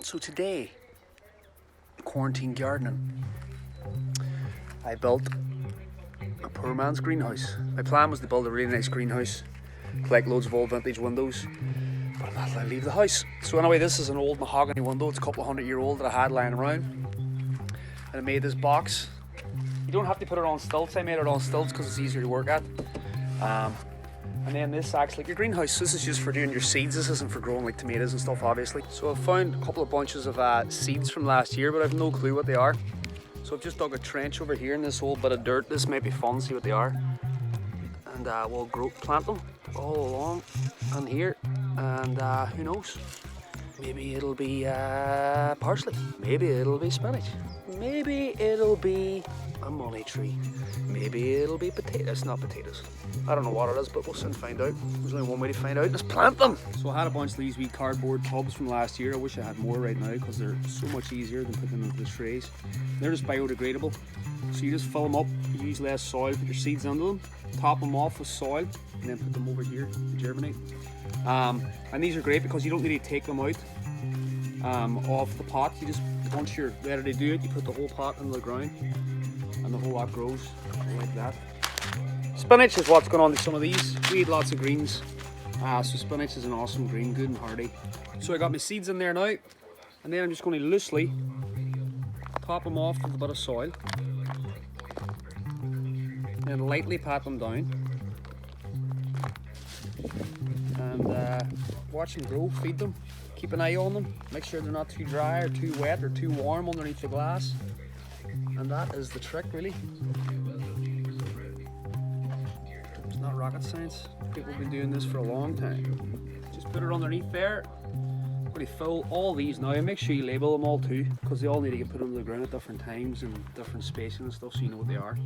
So today, quarantine gardening, I built a poor man's greenhouse. My plan was to build a really nice greenhouse, collect loads of old vintage windows, but I'm not allowed to leave the house. So anyway, this is an old mahogany window. It's a couple of 100-year-old that I had lying around. And I made this box. You don't have to put it on stilts. I made it on stilts because it's easier to work at. And then this acts like your greenhouse. This is just for doing your seeds. This isn't for growing like tomatoes and stuff, obviously. So I've found a couple of bunches of seeds from last year, but I've no clue what they are. So I've just dug a trench over here in this whole bit of dirt. This might be fun, see what they are. And we'll plant them all along and here. And who knows? Maybe it'll be parsley. Maybe it'll be spinach. Maybe it'll be a money tree. Maybe it'll be potatoes, not potatoes. I don't know what it is, but we'll soon find out. There's only one way to find out, let's plant them. So I had a bunch of these wee cardboard tubs from last year. I wish I had more right now because they're so much easier than putting them into the trays. They're just biodegradable. So you just fill them up, you use less soil, put your seeds into them, top them off with soil, and then put them over here to germinate. And these are great because you don't need to take them out off the pot. You just, once you're ready to do it, you put the whole pot into the ground and the whole lot grows like that. Spinach is what's going on to some of these. We eat lots of greens, so spinach is an awesome green, good and hardy. So I got my seeds in there now, and then I'm just going to loosely top them off with a bit of soil and lightly pat them down and watch them grow, feed them, keep an eye on them, make sure they're not too dry or too wet or too warm underneath the glass, and that is the trick really. It's not rocket science, people have been doing this for a long time. Just put it underneath there. I'm going to fill all these now, and make sure you label them all too, because they all need to get put under the ground at different times and different spacing and stuff so you know what they are.